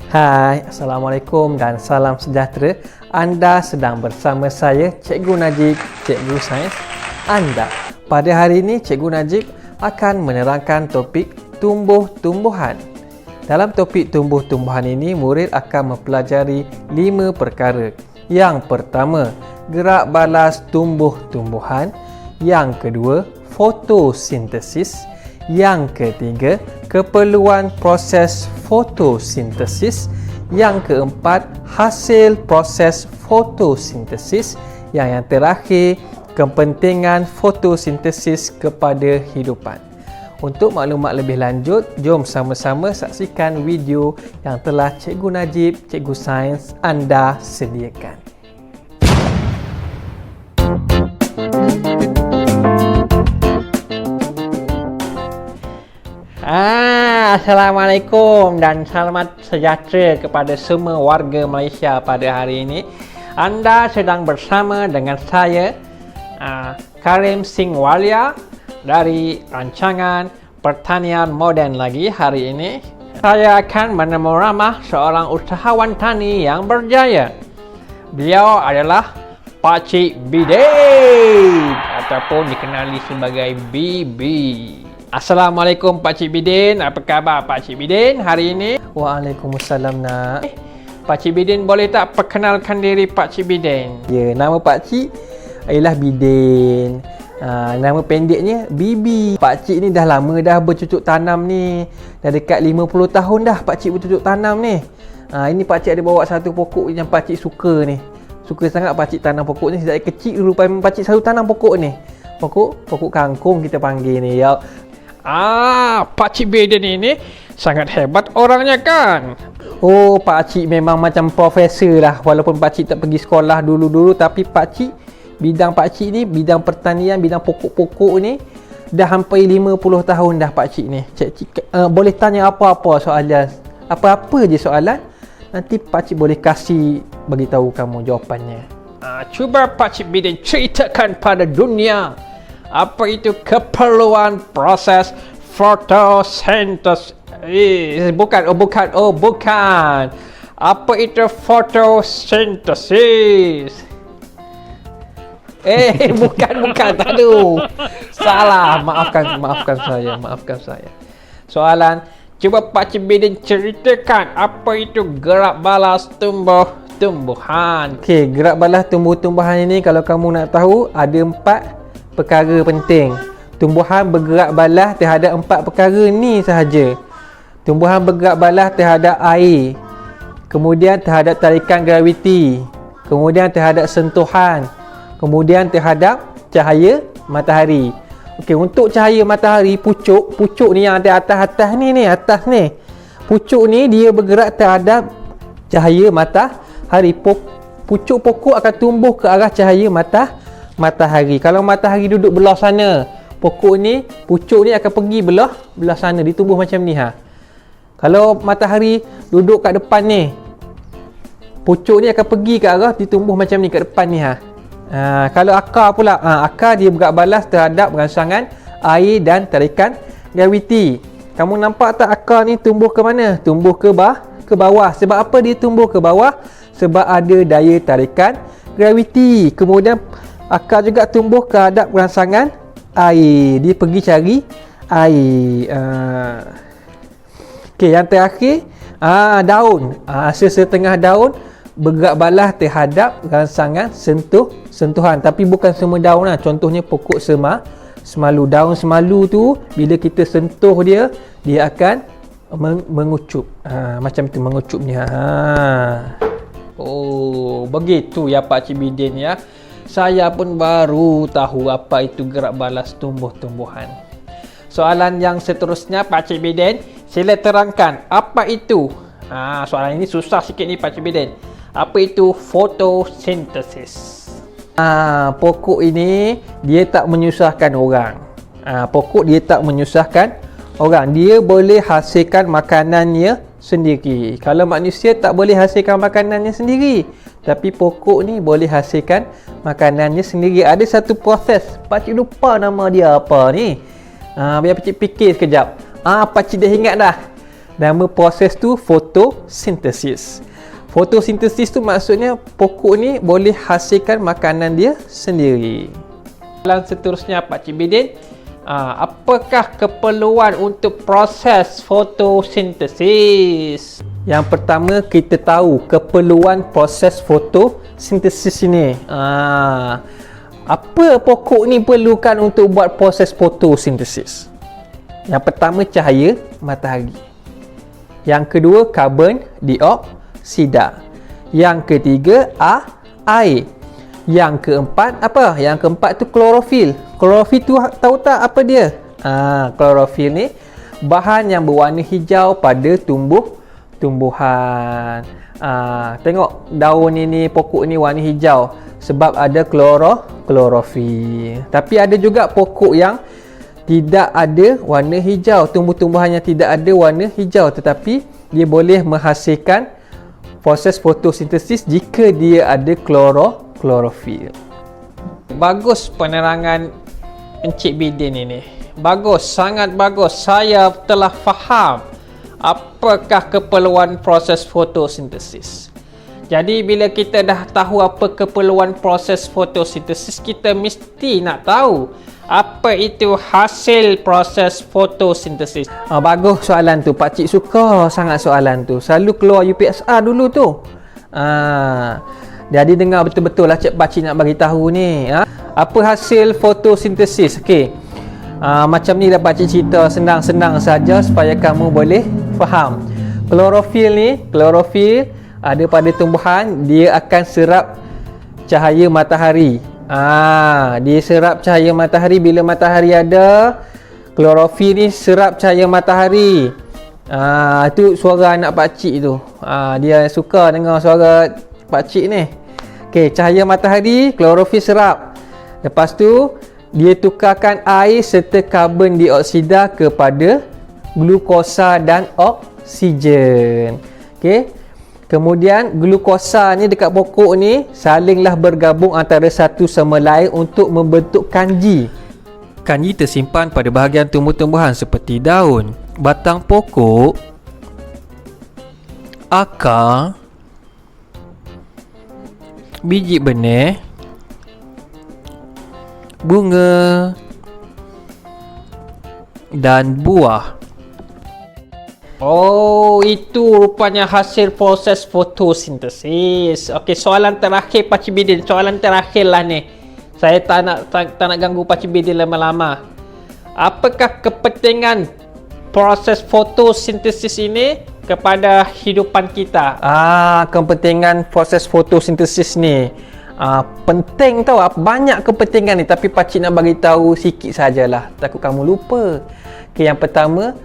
Hai, Assalamualaikum dan salam sejahtera. Anda sedang bersama saya, Cikgu Najib, Cikgu Sains Anda. Pada hari ini, Cikgu Najib akan menerangkan topik tumbuh-tumbuhan. Dalam topik tumbuh-tumbuhan ini, murid akan mempelajari 5 perkara. Yang pertama, gerak balas tumbuh-tumbuhan. Yang kedua, fotosintesis. Yang ketiga, keperluan proses fotosintesis. Yang keempat, hasil proses fotosintesis. Yang terakhir, kepentingan fotosintesis kepada hidupan. Untuk maklumat lebih lanjut, jom sama-sama saksikan video yang telah Cikgu Najib, Cikgu Sains Anda sediakan. Assalamualaikum dan selamat sejahtera kepada semua warga Malaysia pada hari ini. Anda sedang bersama dengan saya, Karim Singh Walia dari rancangan Pertanian Moden lagi. Hari ini saya akan menemuramah seorang usahawan tani yang berjaya. Beliau adalah Pakcik Bidin ataupun dikenali sebagai Bibi. Assalamualaikum Pakcik Bidin. Apa khabar Pakcik Bidin hari ini? Waalaikumsalam nak. Pakcik Bidin boleh tak perkenalkan diri Pakcik Bidin? Ya, nama Pakcik ialah Bidin. Nama pendeknya Bibi. Pakcik ni dah lama dah bercucuk tanam ni. Dah dekat 50 tahun dah Pakcik bercucuk tanam ni. Ini Pakcik ada bawa satu pokok yang Pakcik suka ni. Suka sangat Pakcik tanam pokok ni. Sejak kecil dulu Pakcik selalu tanam pokok ni. Pokok kangkung kita panggil ni ya. Pakcik Bidin ini sangat hebat orangnya kan? Oh, Pakcik memang macam profesor lah. Walaupun Pakcik tak pergi sekolah dulu-dulu, tapi Pakcik, bidang Pakcik ni, bidang pertanian, bidang pokok-pokok ni dah hampir 50 tahun dah Pakcik ni. Cik, boleh tanya apa-apa soalan, apa-apa je soalan, nanti Pakcik boleh kasih bagi tahu kamu jawapannya. Cuba Pakcik Bidin ceritakan pada dunia apa itu keperluan proses fotosintesis. Bukan. Apa itu fotosintesis? Bukan tadu. Salah, maafkan saya. Soalan, cuba Pakcik Bidin ceritakan apa itu gerak balas tumbuh-tumbuhan. Okey, gerak balas tumbuh-tumbuhan ini kalau kamu nak tahu ada 4 perkara penting. Tumbuhan bergerak balas terhadap 4 perkara ni sahaja. Tumbuhan bergerak balas terhadap air, kemudian terhadap tarikan graviti, kemudian terhadap sentuhan, kemudian terhadap cahaya matahari. Okey, untuk cahaya matahari, pucuk ni yang ada atas ni. Pucuk ni dia bergerak terhadap cahaya matahari. Pucuk pokok akan tumbuh ke arah cahaya matahari. Kalau matahari duduk belah sana, pucuk ni akan pergi belah sana, dia tumbuh macam ni Kalau matahari duduk kat depan ni, pucuk ni akan pergi ke arah, dia tumbuh macam ni kat depan ni Kalau akar pula, akar dia bergerak balas terhadap rangsangan air dan tarikan graviti. Kamu nampak tak akar ni tumbuh ke mana? Tumbuh ke bawah. Sebab apa dia tumbuh ke bawah? Sebab ada daya tarikan graviti. Kemudian akar juga tumbuh ke hadap rangsangan air. Dia pergi cari air. Okey, yang terakhir, daun. Setengah daun bergerak balas terhadap rangsangan sentuhan. Tapi bukan semua daun lah. Contohnya pokok semalu. Daun semalu tu bila kita sentuh dia akan mengucup. Macam itu mengucupnya. Oh, begitu ya Pakcik Bidin ya. Saya pun baru tahu apa itu gerak balas tumbuh-tumbuhan. Soalan yang seterusnya Pakcik Bidin, sila terangkan apa itu. Soalan ini susah sikit ni Pakcik Bidin. Apa itu fotosintesis? Pokok ini dia tak menyusahkan orang. Dia boleh hasilkan makanannya sendiri. Kalau manusia tak boleh hasilkan makanannya sendiri, tapi pokok ni boleh hasilkan makanannya sendiri. Ada satu proses, Pakcik lupa nama dia apa ni. Biar Pakcik fikir sekejap. Pakcik dah ingat dah. Nama proses tu fotosintesis. Fotosintesis tu maksudnya pokok ni boleh hasilkan makanan dia sendiri. Soalan seterusnya Pak Cik Bidin, apakah keperluan untuk proses fotosintesis? Yang pertama, kita tahu keperluan proses fotosintesis ini. Apa pokok ni perlukan untuk buat proses fotosintesis? Yang pertama, cahaya matahari. Yang kedua, karbon dioksida. Yang ketiga, air. Yang keempat apa? Yang keempat tu klorofil. Klorofil tu tahu tak apa dia? Klorofil ni bahan yang berwarna hijau pada tumbuhan. Tengok daun ini, pokok ni warna hijau sebab ada klorofil. Tapi ada juga pokok yang tidak ada warna hijau, tumbuh-tumbuhannya tidak ada warna hijau, tetapi dia boleh menghasilkan proses fotosintesis jika dia ada klorofil. Bagus penerangan Encik Bidin ini. Bagus, sangat bagus. Saya telah faham apakah keperluan proses fotosintesis. Jadi bila kita dah tahu apa keperluan proses fotosintesis, kita mesti nak tahu apa itu hasil proses fotosintesis. Bagus soalan tu, Pak Cik suka sangat soalan tu. Selalu keluar UPSR dulu tu. Jadi dengar betul-betul lah Pak Cik nak bagi tahu ni. Apa hasil fotosintesis? Okey. Macam ni lah Pak Cik cerita senang-senang saja supaya kamu boleh faham. Klorofil ada pada tumbuhan, dia akan serap cahaya matahari. Dia serap cahaya matahari. Bila matahari ada, klorofil ni serap cahaya matahari. Itu suara anak pakcik tu. Dia suka dengar suara pakcik ni. Okey, cahaya matahari, klorofil serap. Lepas tu dia tukarkan air serta karbon dioksida kepada glukosa dan oksigen. Okey. Kemudian glukosa ni dekat pokok ni salinglah bergabung antara satu sama lain untuk membentuk kanji. Kanji tersimpan pada bahagian tumbuh-tumbuhan seperti daun, batang pokok, akar, biji benih, bunga dan buah. Oh, itu rupanya hasil proses fotosintesis. Okey, soalan terakhir Pak Cik Bidin. Soalan terakhir lah ni. Saya tak nak ganggu Pak Cik Bidin lama-lama. Apakah kepentingan proses fotosintesis ini kepada hidupan kita? Kepentingan proses fotosintesis ni penting tau. Banyak kepentingan ni, tapi Pak Cik nak bagi tahu sikit sajalah. Takut kamu lupa. Okey, yang pertama,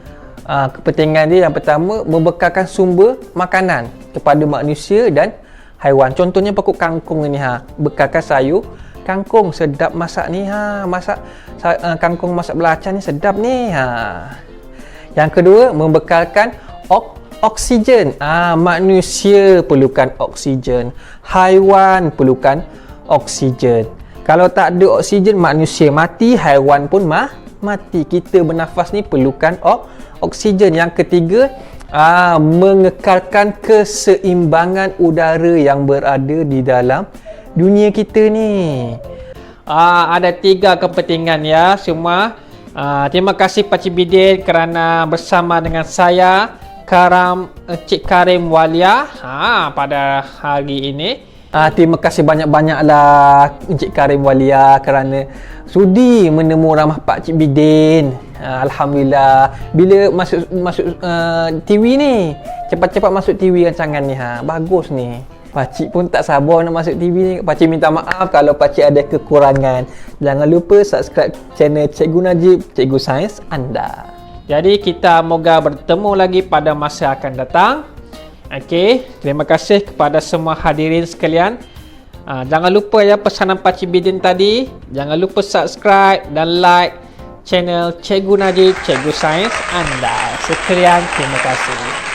kepentingan dia yang pertama membekalkan sumber makanan kepada manusia dan haiwan. Contohnya pokok kangkung ni, bekalkan sayur kangkung, sedap masak ni, masak kangkung masak belacan ni sedap ni. Yang kedua, membekalkan oksigen. Manusia perlukan oksigen, haiwan perlukan oksigen. Kalau tak ada oksigen, manusia mati, haiwan pun mati. Kita bernafas ni perlukan oksigen. Yang ketiga, mengekalkan keseimbangan udara yang berada di dalam dunia kita ni. Ada 3 kepentingan ya semua. Terima kasih Pak Cik Bidin kerana bersama dengan saya, Encik Karim Walia, pada hari ini. Terima kasih banyak-banyaklah Encik Karim Walia kerana sudi menemu ramah Pak Cik Bidin. Alhamdulillah. Bila masuk TV ni, cepat-cepat masuk TV rancangan ni. Bagus ni. Pak Cik pun tak sabar nak masuk TV ni. Pak Cik minta maaf kalau Pak Cik ada kekurangan. Jangan lupa subscribe channel Cikgu Najib, Cikgu Sains anda. Jadi kita moga bertemu lagi pada masa akan datang. Okey, terima kasih kepada semua hadirin sekalian. Jangan lupa ya pesanan Pak Cik Bidin tadi. Jangan lupa subscribe dan like channel Cikgu Najib, Cikgu Sains anda. Sekian, terima kasih.